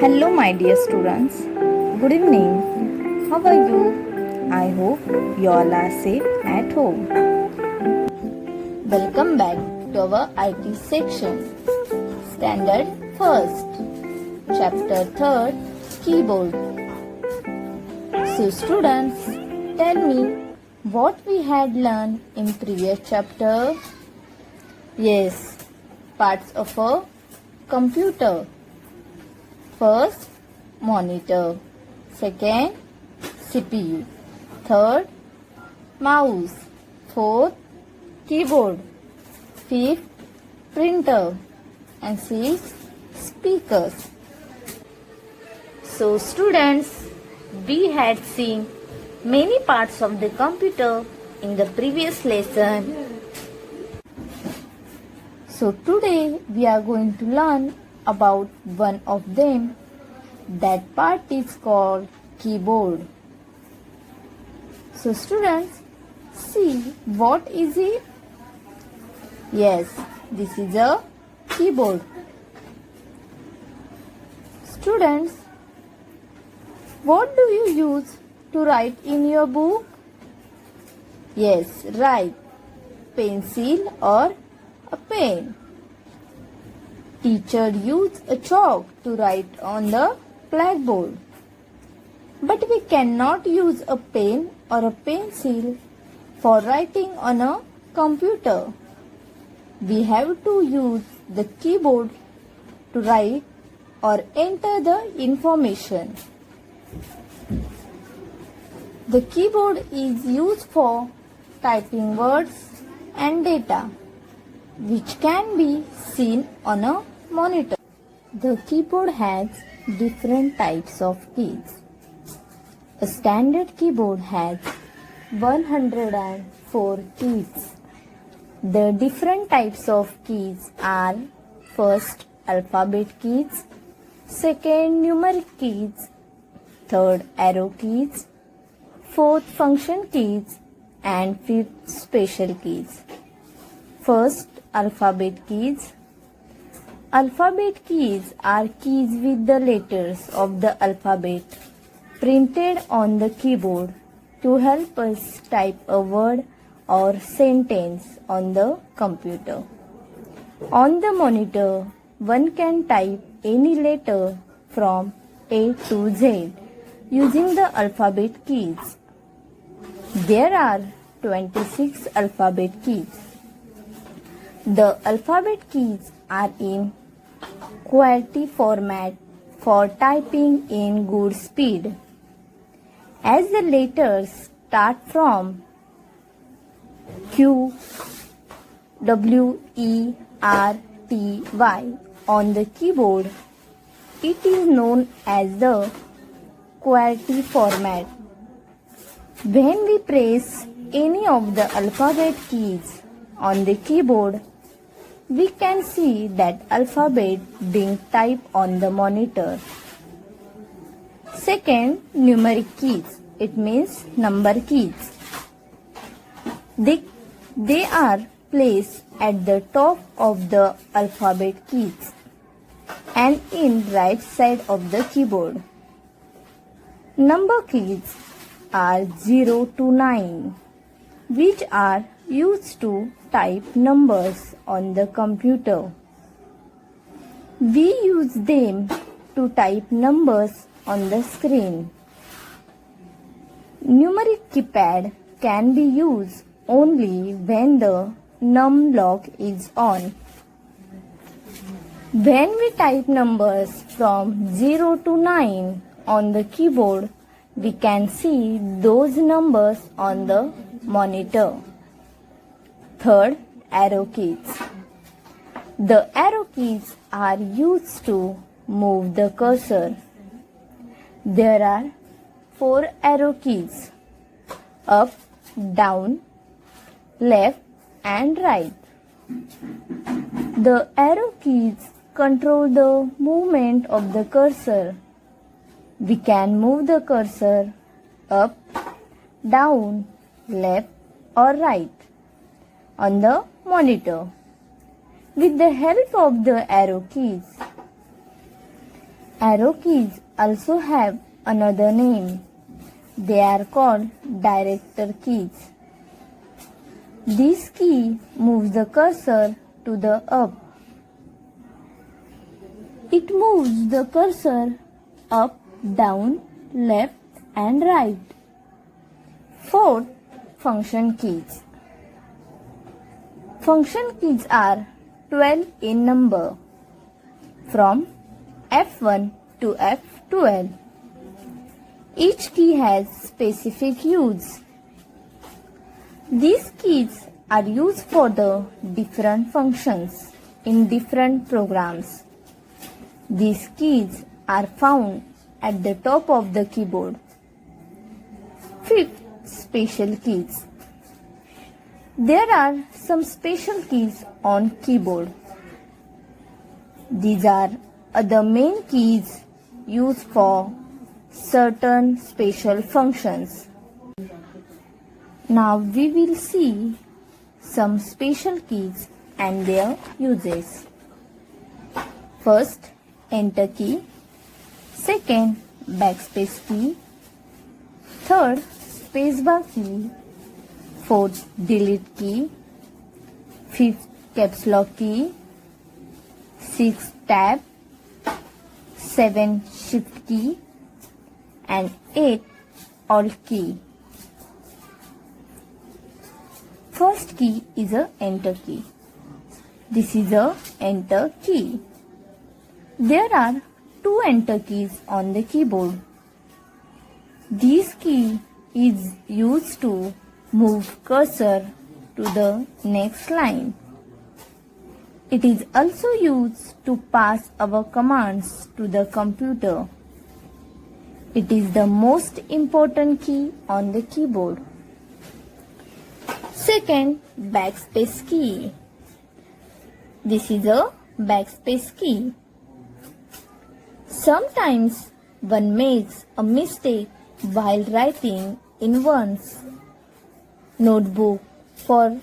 Hello, my dear students. Good evening. How are you? I hope you all are safe at home. Welcome back to our IT section. Standard 1st, Chapter 3rd, Keyboard. So, students, tell me what we had learned in previous chapter. Yes, parts of a computer. First, monitor. Second, CPU. Third, mouse. Fourth, keyboard. Fifth, printer. And sixth, speakers. So students, we had seen many parts of the computer in the previous lesson. So today we are going to learn about one of them. That part is called keyboard. So students, see what is it? Yes, this is a keyboard. Students, what do you use to write in your book? Yes, right, pencil or a pen. Teacher used a chalk to write on the blackboard. But we cannot use a pen or a pencil for writing on a computer. We have to use the keyboard to write or enter the information. The keyboard is used for typing words and data, which can be seen on a monitor. The keyboard has different types of keys. A standard keyboard has 104 keys. The different types of keys are: first, alphabet keys; second, numeric keys; third, arrow keys; fourth, function keys; and fifth, special keys. First, alphabet keys. Alphabet keys are keys with the letters of the alphabet printed on the keyboard to help us type a word or sentence on the computer. On the monitor, one can type any letter from A to Z using the alphabet keys. There are 26 alphabet keys. The alphabet keys are in QWERTY format for typing in good speed. As the letters start from Q, W, E, R, T, Y on the keyboard, it is known as the QWERTY format. When we press any of the alphabet keys on the keyboard, we can see that alphabet being typed on the monitor. Second, numeric keys. It means number keys. They are placed at the top of the alphabet keys and in right side of the keyboard. Number keys are 0 to 9, which are used to type numbers on the computer. We use them to type numbers on the screen. Numeric keypad can be used only when the num lock is on. When we type numbers from 0 to 9 on the keyboard, we can see those numbers on the monitor. Third, arrow keys. The arrow keys are used to move the cursor. There are 4 arrow keys: up, down, left, and right. The arrow keys control the movement of the cursor. We can move the cursor up, down, left, or right on the monitor with the help of the arrow keys. Arrow keys also have another name. They are called director keys. This key moves the cursor to the up. It moves the cursor up, down, left and right. Fourth, function keys. Function keys are 12 in number, from F1 to F12. Each key has specific use. These keys are used for the different functions in different programs. These keys are found at the top of the keyboard. Fifth, special keys. There are some special keys on keyboard. These are other main keys used for certain special functions. Now we will see some special keys and their uses. First, enter key. Second, backspace key. Third, spacebar key. Fourth, delete key. Fifth, CAPSLOCK key. Sixth, tab. 7, shift key. And 8, alt key. First key is a enter key. This is a enter key. There are 2 enter keys on the keyboard. This key is used to move cursor to the next line. It is also used to pass our commands to the computer. It is the most important key on the keyboard. Second, backspace key. This is a backspace key. Sometimes one makes a mistake while writing in one's notebook, for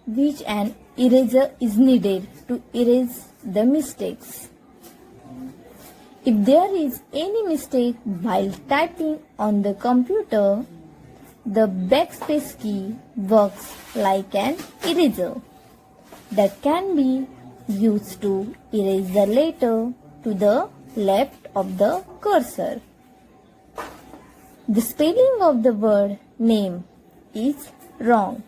which an eraser is needed to erase the mistakes. If there is any mistake while typing on the computer, the backspace key works like an eraser that can be used to erase the letter to the left of the cursor. The spelling of the word name is wrong.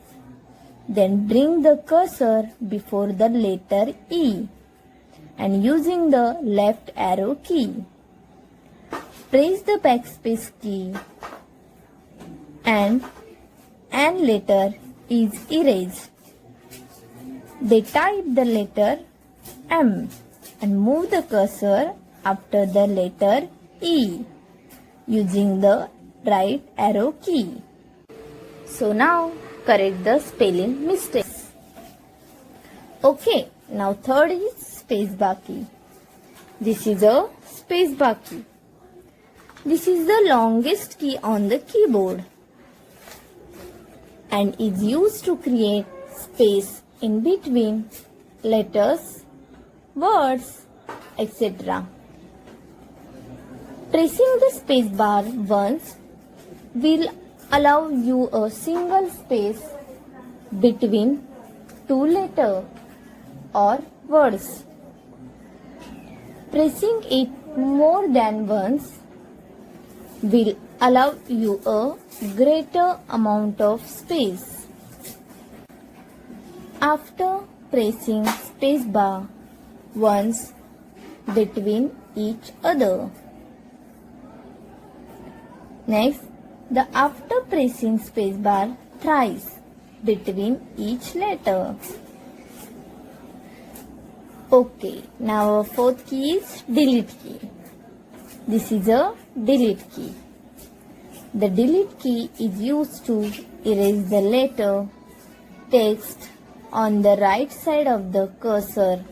Then bring the cursor before the letter E and using the left arrow key, press the backspace key and an letter is erased. They type the letter M and move the cursor after the letter E using the right arrow key. So now correct the spelling mistakes. Okay, now third is spacebar key. This is a spacebar key. This is the longest key on the keyboard and is used to create space in between letters, words, etc. Pressing the spacebar once will allow you a single space between 2 letters or words. Pressing it more than once will allow you a greater amount of space. After pressing spacebar once between each other. Next, after pressing spacebar thrice between each letter. Okay, now our fourth key is delete key. This is a delete key. The delete key is used to erase the letter, text on the right side of the cursor.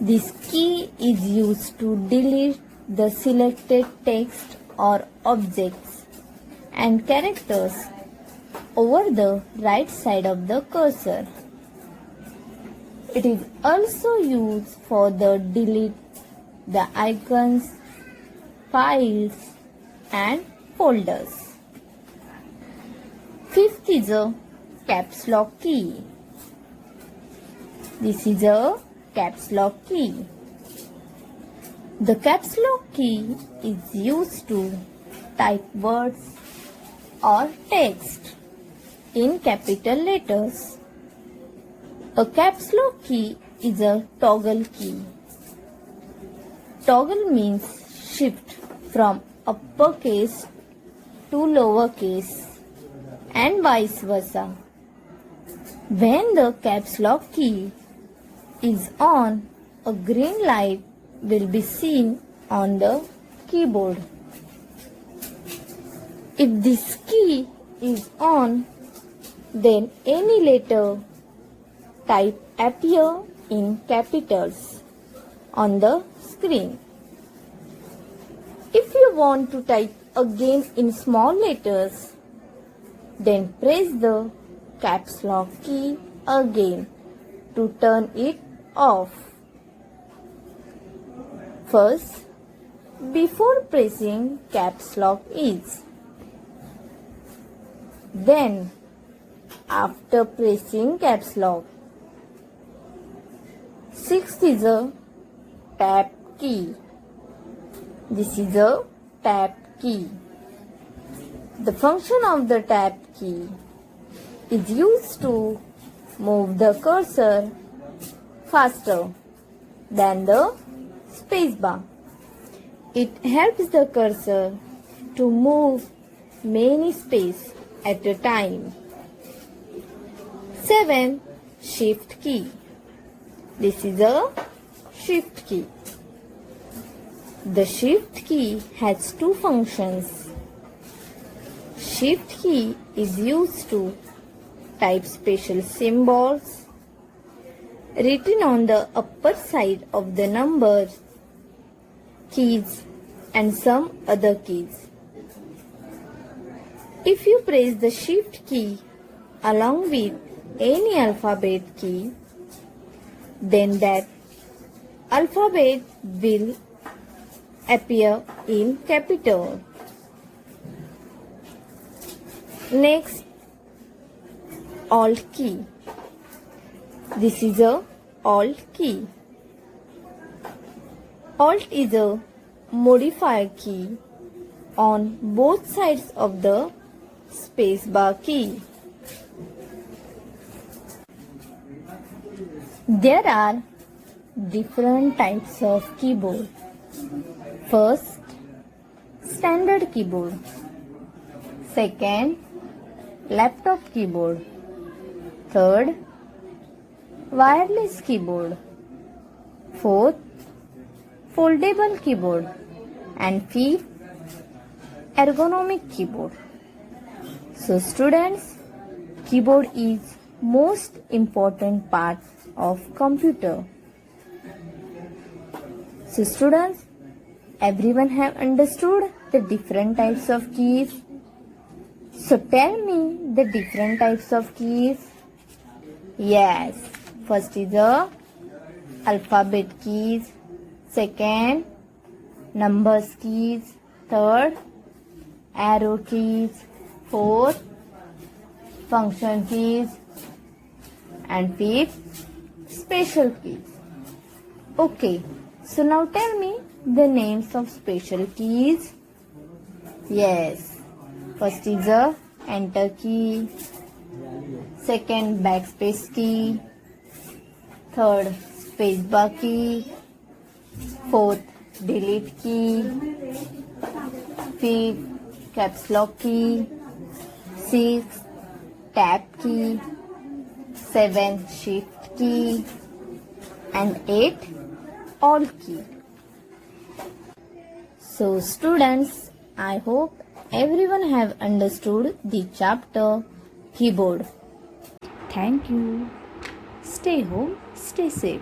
This key is used to delete the selected text or objects and characters over the right side of the cursor. It is also used for the delete the icons, files and folders. Fifth is a caps lock key. This is a caps lock key. The caps lock key is used to type words or text in capital letters. A caps lock key is a toggle key. Toggle means shift from uppercase to lowercase and vice versa. When the caps lock key is on, a green light will be seen on the keyboard. If this key is on, then any letter type appear in capitals on the screen. If you want to type again in small letters, then press the caps lock key again to turn it off. First, before pressing caps lock is, then after pressing caps lock. Sixth is a tab key. This is a tab key. The function of the tab key is used to move the cursor faster than the spacebar. It helps the cursor to move many spaces at a time. 7. Shift key. This is a shift key. The shift key has two functions. Shift key is used to type special symbols written on the upper side of the numbers, keys and some other keys. If you press the shift key along with any alphabet key, then that alphabet will appear in capital. Next, Alt key. This is a Alt key. Alt is a modifier key on both sides of the spacebar key. There are different types of keyboard. First, standard keyboard. Second, laptop keyboard. Third, wireless keyboard. Fourth, foldable keyboard. And fifth, ergonomic keyboard. So students, keyboard is most important part of computer. So students, everyone have understood the different types of keys. So tell me the different types of keys. Yes, first is the alphabet keys. Second, numbers keys. Third, arrow keys. Fourth, function keys. And fifth, special keys. Okay, so now tell me the names of special keys. Yes, first is a enter key. Second, backspace key. Third, spacebar key. Fourth, delete key. Fifth, caps lock key. Sixth, tab key. 7, shift key. And 8, alt key. So students, I hope everyone have understood the chapter keyboard. Thank you. Stay home, stay safe.